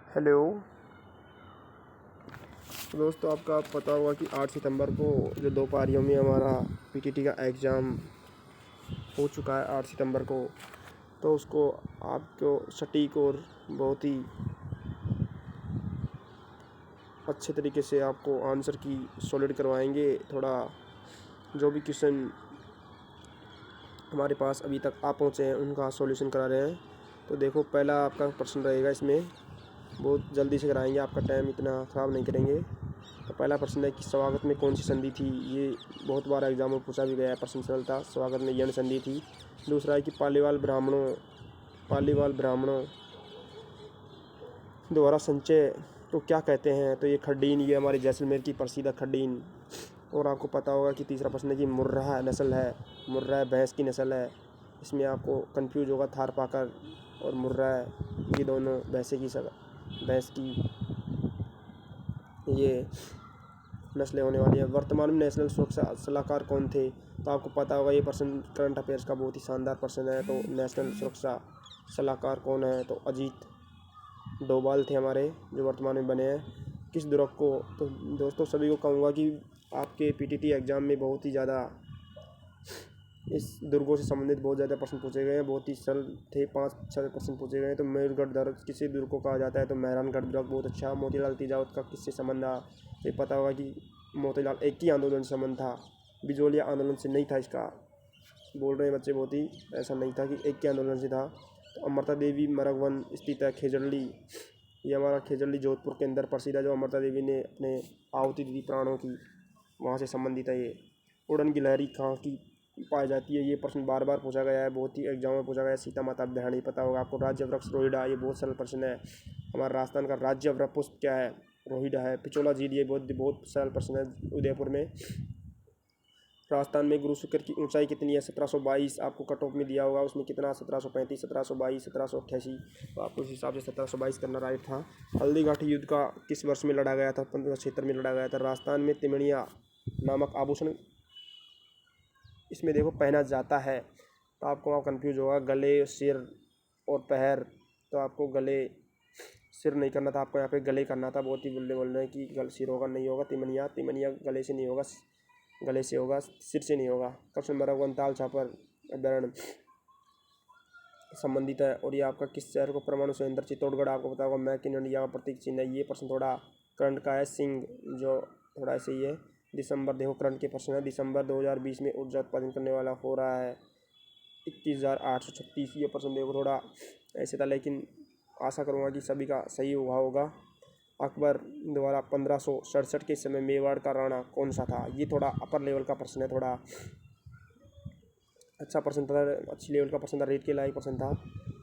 Hello दोस्तों, आपका पता होगा कि 8 सितंबर को जो दो पारियों में हमारा पीटीटी का एग्ज़ाम हो चुका है 8 सितंबर को। तो उसको आपको सटीक और बहुत ही अच्छे तरीके से आपको आंसर की सॉलिड करवाएंगे। थोड़ा जो भी क्वेश्चन हमारे पास अभी तक आ पहुँचे हैं उनका सॉल्यूशन करा रहे हैं। तो देखो, पहला आपका प्रश्न रहेगा, इसमें बहुत जल्दी से कराएंगे, आपका टाइम इतना ख़राब नहीं करेंगे। तो पहला प्रश्न है कि स्वागत में कौन सी संधि थी। ये बहुत बार एग्जाम में पूछा भी गया है, प्रश्न सरल था। स्वागत में यण संधि थी। दूसरा है कि पालीवाल ब्राह्मणों द्वारा संचय को क्या कहते हैं। तो ये खड्डीन, ये हमारी जैसलमेर की प्रसिद्ध खड्डीन। और आपको पता होगा कि तीसरा प्रश्न है कि मुर्राह नस्ल है, मुर्राह भैंस की नस्ल है। इसमें आपको कंफ्यूज होगा, थारपाकर और मुर्राह, ये दोनों भैंस की ये नस्लें होने वाली है। वर्तमान में नेशनल सुरक्षा सलाहकार कौन थे। तो आपको पता होगा, ये प्रश्न करंट अफेयर्स का बहुत ही शानदार प्रश्न है। तो नेशनल सुरक्षा सलाहकार कौन है, तो अजीत डोभाल थे हमारे, जो वर्तमान में बने हैं। किस दुर्ग को, तो दोस्तों सभी को कहूँगा कि आपके पीटीटी एग्ज़ाम में बहुत ही ज़्यादा इस दुर्गों से संबंधित बहुत ज़्यादा प्रश्न पूछे गए हैं। बहुत ही सरल थे, 5-6 प्रश्न पूछे गए हैं। तो मयूरगढ़ दुर्ग किसी दुर्ग को कहा जाता है, तो मेहरानगढ़ दुर्ग। बहुत अच्छा। मोतीलाल तिजावत का किससे संबंध था। ये पता होगा कि मोतीलाल एक ही आंदोलन से संबंध था, बिजोलिया आंदोलन से नहीं था। इसका बोल रहे हैं बच्चे, बहुत ही ऐसा नहीं था कि एक के आंदोलन से था। तो अमृता देवी मरग वन स्थित है खेजड़ली, ये हमारा खेजड़ली जोधपुर के अंदर प्रसिद्ध है। जो अमृता देवी ने अपने आहुति दी प्राणों की, वहाँ से संबंधित है ये। उड़न गिलहरी कहाँ की पाई जाती है, ये प्रश्न बार बार पूछा गया है, बहुत ही एग्जाम में पूछा गया है। सीता माता अभ्यारण्य पता होगा आपको। राज्य वृक्ष रोहिड़ा, ये बहुत सरल प्रश्न है। हमारा राजस्थान का राज्य वृक्ष पुष्प क्या है, रोहिड़ा है। पिछोला झील, ये बहुत सरल प्रश्न है, उदयपुर में। राजस्थान में गुरु शिखर की ऊंचाई कितनी है, 1722। आपको कट ऑफ में दिया होगा, उसमें कितना 1735, 1722, 1788। तो आपको उस हिसाब से 1722 करना राइट था। हल्दी घाटी युद्ध का किस वर्ष में लड़ा गया था, 1576 में लड़ा गया था। राजस्थान में तिमणिया नामक आभूषण इसमें देखो पहना जाता है। तो आपको वहाँ कन्फ्यूज होगा, गले, सिर और पैर। तो आपको गले सिर नहीं करना था, आपको यहाँ पे गले करना था। बहुत ही बोल रहे हैं कि सिर होगा, नहीं होगा। तिमनिया गले से नहीं होगा, गले से होगा, सिर से नहीं होगा। कृष्ण मरग वनताल छापर अभ्यारण्य संबंधित है। और ये आपका किस शहर को परमाणु संयंत्र, चित्तौड़गढ़। आपको पता होगा मेक इन इंडिया का प्रतीक चिन्ह है। ये प्रश्न थोड़ा करंट का है, सिंह जो थोड़ा ऐसे ही है। दिसंबर देखो, करंट के प्रश्न है। दिसंबर 2020 में ऊर्जा उत्पादन करने वाला हो रहा है 21,836। ये प्रश्न देखो थोड़ा ऐसे था, लेकिन आशा करूँगा कि सभी का सही हुआ होगा। अकबर द्वारा 1567 के समय मेवाड़ का राणा कौन सा था। ये थोड़ा अपर लेवल का प्रश्न है, थोड़ा अच्छा प्रश्न था, अच्छी लेवल का प्रश्न था, रेट के लायक प्रश्न था।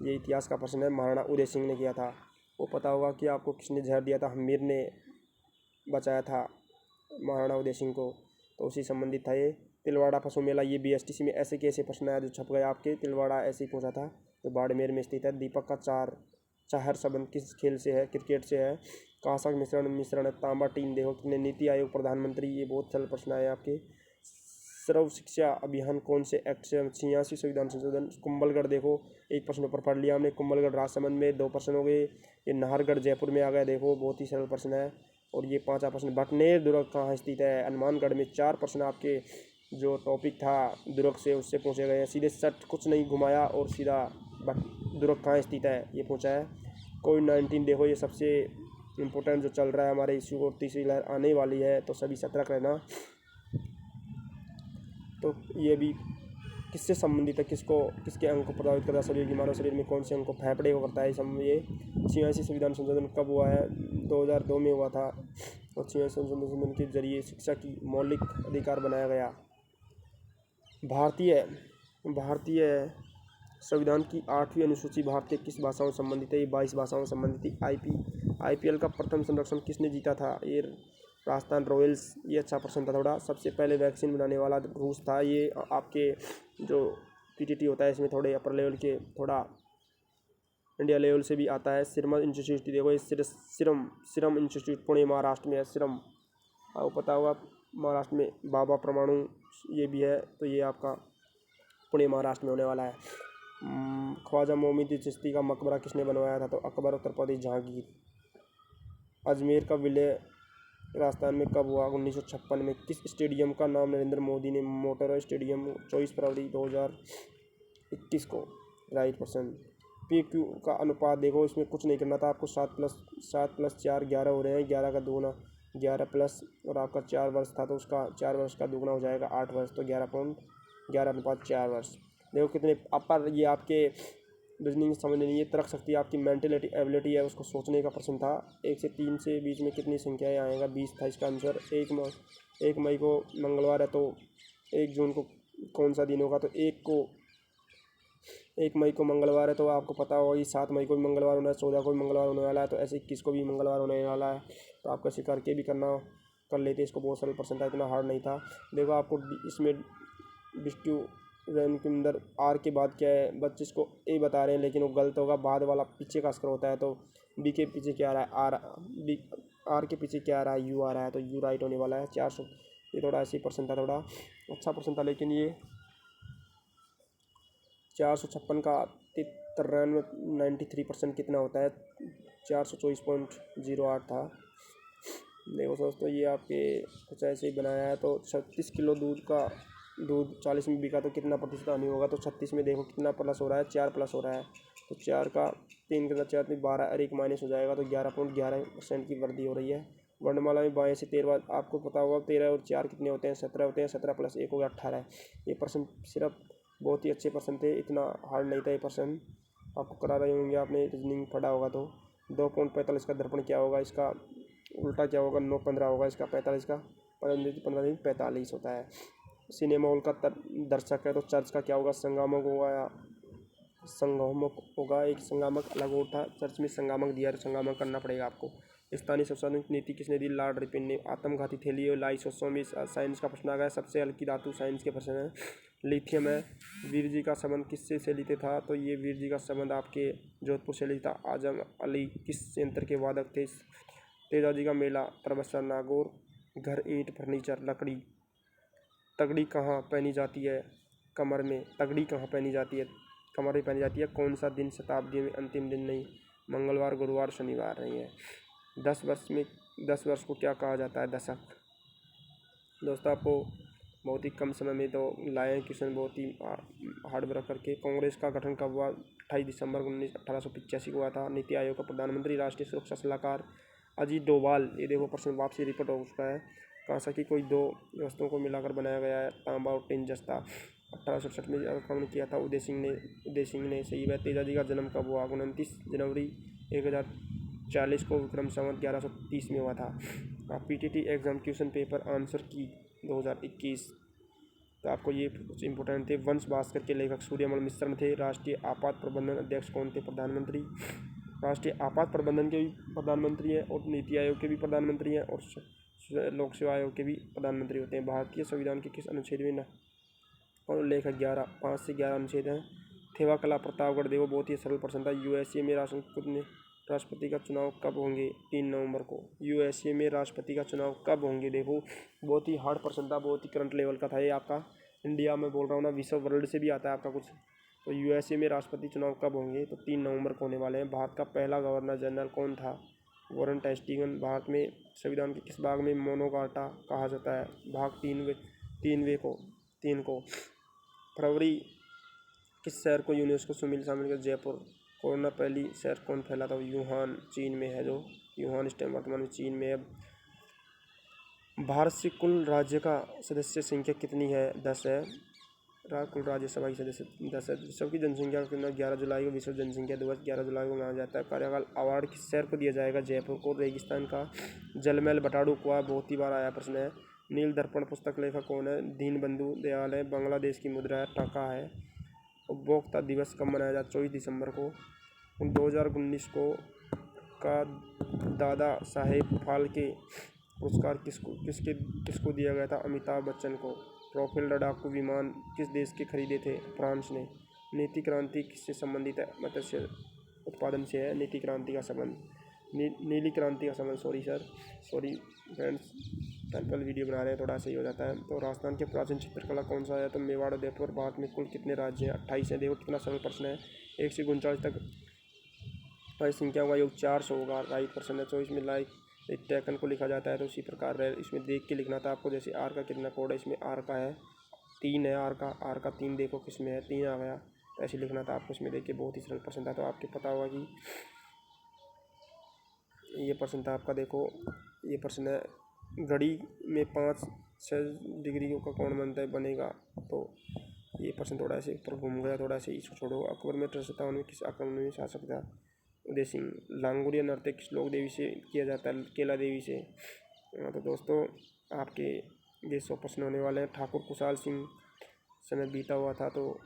ये इतिहास का प्रश्न है, महाराणा उदय सिंह ने किया था। वो पता होगा कि आपको किसने जहर दिया था, हमीर ने बचाया था महाराणा उदय सिंह को। तो उसी संबंधित था ये। तिलवाड़ा पशु मेला, ये BSTC में ऐसे कैसे प्रश्न आया जो छप गया आपके। तिलवाड़ा ऐसे ही पूछा था, जो बाड़मेर में स्थित है। दीपक का चाहर संबंध किस खेल से है, क्रिकेट से है। कांसक मिश्रण है, तांबा टीम देखो कितने। नीति आयोग प्रधानमंत्री, ये बहुत सरल प्रश्न आए आपके। सर्व शिक्षा अभियान कौन से एक्ट से, 86 संविधान संशोधन। कुंभलगढ़ देखो, एक प्रश्न ऊपर पढ़ लिया हमने। कुंभलगढ़ राजसमंद में 2 प्रश्न हो गए। ये नाहरगढ़ जयपुर में आ गया, देखो बहुत ही सरल प्रश्न है। और ये 5वां प्रश्न, भटनेर दुर्ग कहाँ स्थित है, हनुमानगढ़ में। 4 प्रश्न आपके जो टॉपिक था दुर्ग से, उससे पूछे गए हैं। सीधे सट कुछ नहीं घुमाया और सीधा दुर्ग कहाँ स्थित है ये पूछा है। कोविड-19 देखो, ये सबसे इम्पोर्टेंट जो चल रहा है हमारे इशू, और तीसरी लहर आने वाली है, तो सभी सतर्क रहना। तो ये भी किससे संबंधित है, किसके अंग को प्रभावित करता है शरीर की। मानव शरीर में कौन से अंग को, फेफड़े को करता है ये। 86 संविधान संशोधन कब हुआ है, 2002 में हुआ था। और 86 संशोधन के जरिए शिक्षा की मौलिक अधिकार बनाया गया। भारतीय संविधान की 8वीं अनुसूची भारतीय किस भाषाओं से संबंधित है। ये 22 भाषाओं से संबंधित थी। IPL का प्रथम संरक्षण किसने जीता था, ये राजस्थान रॉयल्स। ये अच्छा प्रश्न था थोड़ा। सबसे पहले वैक्सीन बनाने वाला रूस था। ये आपके जो PTT होता है इसमें थोड़े अपर लेवल के, थोड़ा इंडिया लेवल से भी आता है। सीरम इंस्टीट्यूट देखो, ये सीरम इंस्टीट्यूट पुणे महाराष्ट्र में है। सीरम आपको पता होगा, महाराष्ट्र में बाबा परमाणु ये भी है। तो ये आपका पुणे महाराष्ट्र में होने वाला है। ख्वाजा मोहम्मद चिश्ती का मकबरा किसने बनवाया था, तो अकबर, उत्तर प्रदेश, जहांगीर। अजमेर का विलय राजस्थान में कब हुआ? 1956 में। किस स्टेडियम का नाम नरेंद्र मोदी ने मोटेरा स्टेडियम 24 फरवरी 2021 को? Right person. पी क्यू का अनुपात देखो, इसमें कुछ नहीं करना था आपको। 7+4 11 हो रहे हैं, 11 का दुगुना 11 प्लस, और आपका 4 वर्ष था तो उसका 4 वर्ष का दुगुना हो जाएगा 8 वर्ष, तो 11.11/4 वर्ष। देखो कितने अपर, ये आपके रीजनिंग समझने नहीं, ये तर्क शक्ति आपकी मेंटलिटी एबिलिटी है, उसको सोचने का प्रश्न था। 1 से 3 से बीच में कितनी संख्याएं आएगा? 20 था इसका आंसर। 1 मई को मंगलवार है, तो 1 जून को कौन सा दिन होगा? तो 1 मई को मंगलवार है, तो आपको पता होगा कि 7 मई को भी मंगलवार होना है, 14 को भी मंगलवार होने वाला है, तो ऐसे 21 को भी मंगलवार होने वाला है। तो आप कैसे करके भी कर लेते, इसको बहुत सरल प्रश्न था, इतना हार्ड नहीं था। देखो आपको इसमें डिस्ट्यू रैन के अंदर आर के बाद क्या है? बच्चे इसको ए बता रहे हैं लेकिन वो गलत होगा, बाद वाला पीछे का अक्षर होता है, तो बी के पीछे क्या आ रहा है? आर के पीछे क्या आ रहा है? यू आ रहा है, तो यू राइट होने वाला है। 400। ये थोड़ा ऐसे ही प्रश्न था, थोड़ा अच्छा प्रश्न था, लेकिन ये 456 का 93% कितना होता है? 424.08 था। देखो दोस्तों, ये आपके कुछ ऐसे ही बनाया है। तो 36 किलो दूध 40 में बिका तो कितना प्रतिशत हानि होगा? तो 36 में देखो कितना प्लस हो रहा है? 4 प्लस हो रहा है, तो 4 का 3 के साथ 4 में 12 और 1 माइनस हो जाएगा, तो 11.11% की वृद्धि हो रही है। वर्णमाला में बाएं से 13, आपको पता होगा 13 और 4 कितने होते हैं? 17 होते हैं। 17 प्लस 1 हो गया 18। ये प्रश्न सिर्फ बहुत ही अच्छे प्रश्न थे, इतना हार्ड नहीं था ये प्रश्न। आपको करा रहे होंगे, आपने रीजनिंग पढ़ा होगा। तो 2.45 का दर्पण क्या होगा? इसका उल्टा क्या होगा? 9-15 होगा, इसका 45 का 15 45 होता है। सिनेमा हॉल का दर्शक है, तो चर्च का क्या होगा? संगमक होगा या संगमक होगा? एक संगमक अलग होता, चर्च में संगमक दिया, तो संगमक करना पड़ेगा आपको। स्थानीय संसाधन नीति किसने दी? लॉर्ड रिपन ने। आत्मघाती थैली और लाइसोसोम में साइंस का प्रश्न आ गया। सबसे हल्की धातु साइंस के प्रश्न है, लिथियम है। वीर जी का संबंध किससे से था? तो ये वीर जी का संबंध आपके जोधपुर से था। आजम अली किस यंत्र के वादक थे? तेजाजी का मेला, प्रवस्त्र, नागौर, घर, ईंट, फर्नीचर, लकड़ी। तगड़ी कहाँ पहनी जाती है? कमर में। तगड़ी कहाँ पहनी जाती है? कमर में पहनी जाती है। कौन सा दिन शताब्दी में अंतिम दिन नहीं? मंगलवार, गुरुवार, शनिवार नहीं है। 10 वर्ष को क्या कहा जाता है? दशक। दोस्तों, आपको बहुत ही कम समय में तो लाए हैं क्वेश्चन, बहुत ही हार्ड वर्क करके। कांग्रेस का गठन कब हुआ? 28 दिसंबर 1885 को हुआ था। नीति आयोग का प्रधानमंत्री राष्ट्रीय सुरक्षा सलाहकार अजीत डोभाल। ये देखो प्रश्न वापसी रिपोर्ट हो उसका है। कांसा की कोई 2 वस्तुओं को मिलाकर बनाया गया है, तांबा और टिन जस्ता। 1867 में आक्रमण किया था उदय सिंह ने। सही है। तेजाजी का जन्म कब हुआ? 29 जनवरी 1040 को विक्रम संवत 1130 में हुआ था। PTT exam question paper answer की 2021। तो आपको ये कुछ इंपॉर्टेंट थे। वंश भास्कर के लेखक सूर्यमल मिश्र थे। राष्ट्रीय आपात प्रबंधन अध्यक्ष कौन थे? प्रधानमंत्री। राष्ट्रीय आपात प्रबंधन के भी प्रधानमंत्री हैं, और नीति आयोग के भी प्रधानमंत्री हैं, और लोक सेवा आयोग के भी प्रधानमंत्री होते हैं। भारतीय संविधान के किस अनुच्छेद में न और लेखक 5 से 11 अनुच्छेद हैं। थेवा कला प्रतापगढ़। देखो बहुत ही सरल प्रश्न था। यूएसए में राष्ट्रपति का चुनाव कब होंगे? 3 नवंबर को। यूएसए में राष्ट्रपति का चुनाव कब होंगे? देखो बहुत ही हार्ड प्रश्न था, बहुत ही करंट लेवल का था ये आपका। इंडिया में बोल रहा हूँ ना, विश्व वर्ल्ड से भी आता है आपका कुछ। तो यूएसए में राष्ट्रपति चुनाव कब होंगे? तो 3 नवंबर को होने वाले हैं। भारत का पहला गवर्नर जनरल कौन था? Warren Hastings. भारत में संविधान के किस भाग में मोनोकार्टा कहा जाता है? भाग 3 को। फरवरी किस शहर को यूनेस्को शामिल कर? जयपुर। कोरोना पहली शहर कौन फैला था? वुहान, चीन में है, जो वुहान इस टाइम वर्तमान में चीन में है। भारत से कुल राज्य का सदस्य संख्या कितनी है? 10 है। कुल राज्यसभा की सदस्य 10 है। विश्व की जनसंख्या का कितना? 11 जुलाई को विश्व जनसंख्या दिवस 11 जुलाई को मनाया जाता है। कार्यकाल अवार्ड किस शहर को दिया जाएगा? जयपुर को। रेगिस्तान का जलमहल बटाड़ू कुआं, बहुत ही बार आया प्रश्न है। नील दर्पण पुस्तक लेखक कौन है? दीनबंधु दयाल है। बांग्लादेश की मुद्रा है, टका है। उपभोक्ता दिवस कब मनाया जाता? 24 दिसंबर को। 2019 को का दादा साहेब फाल्के पुरस्कार किसको दिया गया था? अमिताभ बच्चन को। राफेल लड़ाकू विमान किस देश के खरीदे थे? फ्रांस ने। नीति क्रांति किससे संबंधित है? मत्स्य उत्पादन से है नीति क्रांति का संबंध। नीली क्रांति का संबंध, सॉरी फ्रेंड्स, टेम्पल वीडियो बना रहे हैं, थोड़ा सही हो जाता है। तो राजस्थान के प्राचीन चित्रकला कौन सा है? तो मेवाड़, उदयपुर। भारत में कुल कितने राज्य हैं? 28 है। देखो कितना सरल प्रश्न है। 1 से 39 तक संख्या होगा, योग 400 होगा। राइट प्रश्न है। 24 में टैकन को लिखा जाता है तो उसी प्रकार इसमें देख के लिखना था आपको। जैसे आर का कितना कोड है, इसमें आर का है 3 है, आर का 3 देखो किस में है, 3 आ गया, तो ऐसे लिखना था आपको। इसमें देखिए बहुत ही सरल प्रश्न था, तो आपको पता होगा कि ये प्रश्न था आपका। देखो ये प्रश्न है, घड़ी में 5-6 डिग्रियों का कोण बनता बनेगा। तो ये प्रश्न थोड़ा ऐसे ऊपर घूम गया, थोड़ा से इसको छोड़ो। अकबर में 1357 में किस आक्रमण में शासक था? उदय सिंह। लांगुरिया नृत्य किस लोक देवी से किया जाता है? केला देवी से। तो दोस्तों आपके ये 100 प्रश्न होने वाले हैं। ठाकुर कुशाल सिंह समय बीता हुआ था, तो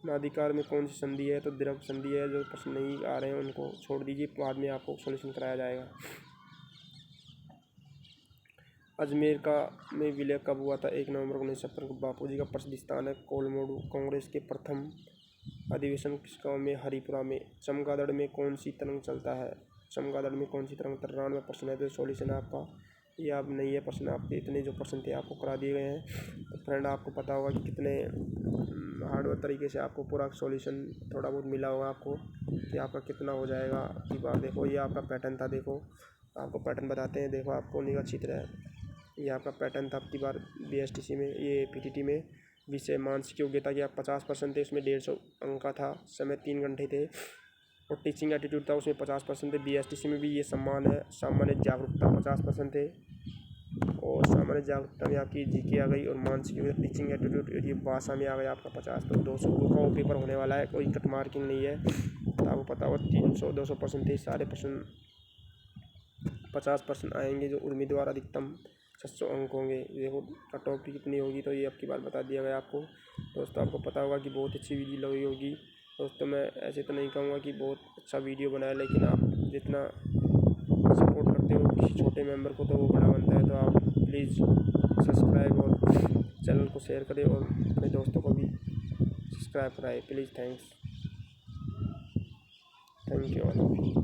नादिकार में कौन सी संधि है? तो द्रव संधि है। जो प्रश्न नहीं आ रहे हैं उनको छोड़ दीजिए, बाद में आपको सॉल्यूशन कराया जाएगा। अजमेर का में विलय कब हुआ था? 1 नवंबर 1970 को। बापू जी का प्रसिद्ध स्थान है कोलमोडू। कांग्रेस के प्रथम अधिवेशन किस गाँव में? हरिपुरा में। चमगादड़ में कौन सी तरंग चलता है? चमगादड़ में कौन सी तरंग? 93 प्रश्न है, तो सॉल्यूशन आपका ये अब नहीं है प्रश्न। आपके इतने जो प्रश्न थे आपको करा दिए गए हैं। तो फ्रेंड आपको पता होगा कि कितने हार्डवर्क तरीके से आपको पूरा सॉल्यूशन थोड़ा बहुत मिला होगा आपको कि आपका कितना हो जाएगा आपकी बार। देखो ये आपका पैटर्न था, देखो आपको पैटर्न बताते हैं। देखो आपको निगाह चित्र है, ये आपका पैटर्न था आपकी बार BSTC में, ये PTT में। विषय मानसिक योग्यता की आप 50% थे, उसमें 150 अंक का था। समय 3 घंटे थे। और टीचिंग एटीट्यूड था, उसमें 50% थे। BSTC में भी ये सम्मान है। सामान्य जागरूकता 50% थे, और सामान्य जागरूकता में आपकी GK आ गई। और मानसिक योग्यता टीचिंग एटीट्यूड ये भाषा में आ गया आपका 50। तो 200 का वो पेपर होने वाला है, कोई कट मार्किंग नहीं है। तो आपको पता होगा 300-200% थे। सारे प्रश्न 50% आएंगे। जो उम्मीदवार अधिकतम 600 अंक होंगे। देखो कट ऑफ कितनी होगी, तो ये अब की बार बता दिया गया आपको। दोस्तों आपको पता होगा कि बहुत अच्छी वीडियो लगी होगी। दोस्तों मैं ऐसे तो नहीं कहूँगा कि बहुत अच्छा वीडियो बनाया, लेकिन आप जितना सपोर्ट करते हो किसी छोटे मेंबर को, तो वो बड़ा बनता है। तो आप प्लीज़ सब्सक्राइब और चैनल को शेयर करें, और अपने दोस्तों को भी सब्सक्राइब कराएं प्लीज़। Thank you all.